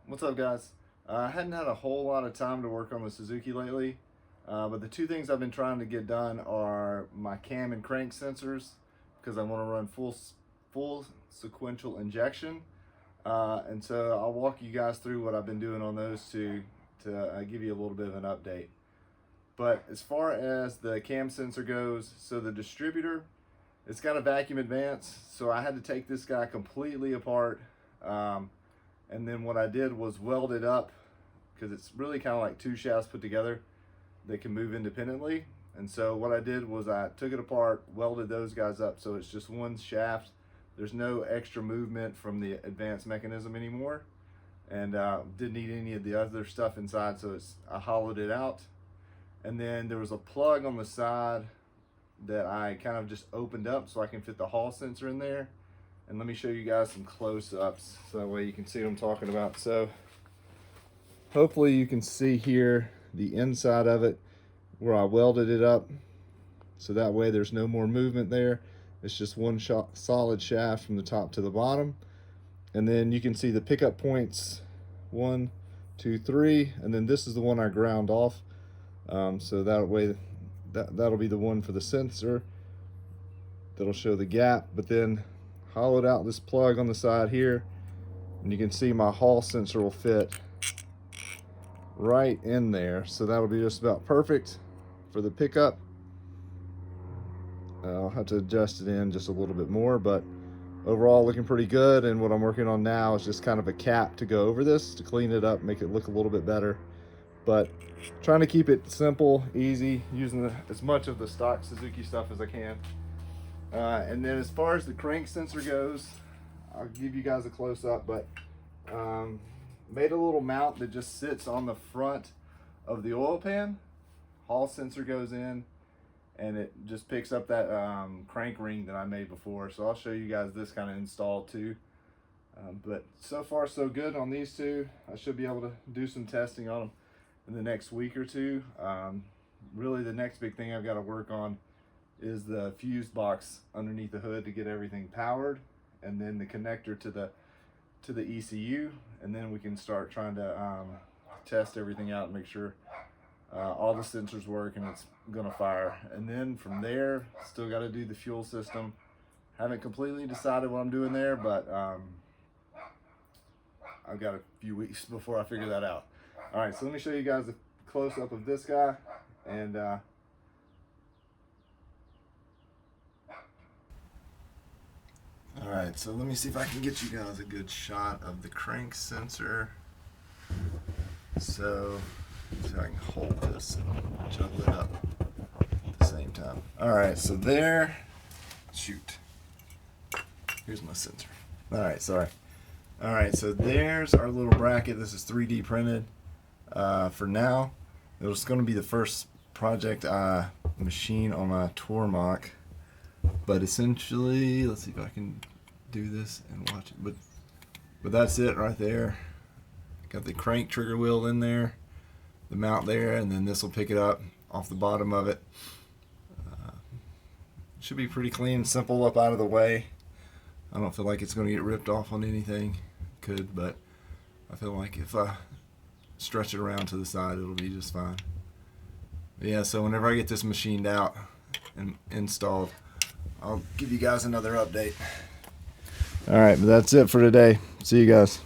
What's up, guys? I hadn't had a whole lot of time to work on the Suzuki lately, but the two things I've been trying to get done are my cam and crank sensors, because I want to run full sequential injection, and so I'll walk you guys through what I've been doing on those two to give you a little bit of an update. But as far as the cam sensor goes, so the distributor, it's got a vacuum advance, so I had to take this guy completely apart. And then what I did was weld it up, because it's really kind of like two shafts put together. They can move independently. And so what I did was I took it apart, welded those guys up, so it's just one shaft. There's no extra movement from the advanced mechanism anymore. And didn't need any of the other stuff inside, so I hollowed it out. And then there was a plug on the side that I kind of just opened up so I can fit the Hall sensor in there. And let me show you guys some close-ups so that way you can see what I'm talking about. So hopefully you can see here the inside of it where I welded it up, so that way there's no more movement there. It's just one solid shaft from the top to the bottom. And then you can see the pickup points, 1, 2, 3, and then this is the one I ground off. So that way that'll be the one for the sensor that'll show the gap. But then hollowed out this plug on the side here, and you can see my Hall sensor will fit right in there, so that'll be just about perfect for the pickup. I'll have to adjust it in just a little bit more, but overall looking pretty good. And what I'm working on now is just kind of a cap to go over this to clean it up, make it look a little bit better, but trying to keep it simple, easy, using as much of the stock Suzuki stuff as I can. And then as far as the crank sensor goes, I'll give you guys a close-up, but made a little mount that just sits on the front of the oil pan. Hall sensor goes in, and it just picks up that crank ring that I made before. So I'll show you guys this kind of install too. But so far so good on these two. I should be able to do some testing on them in the next week or two. Really the next big thing I've got to work on is the fuse box underneath the hood to get everything powered, and then the connector to the ECU, and then we can start trying to test everything out and make sure all the sensors work and it's gonna fire. And then from there, still got to do the fuel system. Haven't completely decided what I'm doing there, but I've got a few weeks before I figure that out. All right, so let me show you guys a close-up of this guy, and all right, so let me see if I can get you guys a good shot of the crank sensor. So I can hold this and juggle it up at the same time. All right, so there, shoot. Here's my sensor. All right, sorry. All right, so there's our little bracket. This is 3D printed for now. It was going to be the first project I machine on my Tormach. But essentially, let's see if I can do this and watch it. But that's it right there. Got the crank trigger wheel in there, the mount there, and then this will pick it up off the bottom of it. Should be pretty clean, simple, up out of the way. I don't feel like it's going to get ripped off on anything. Could, but I feel like if I stretch it around to the side, it'll be just fine. But yeah, so whenever I get this machined out and installed, I'll give you guys another update. All right, but that's it for today. See you guys.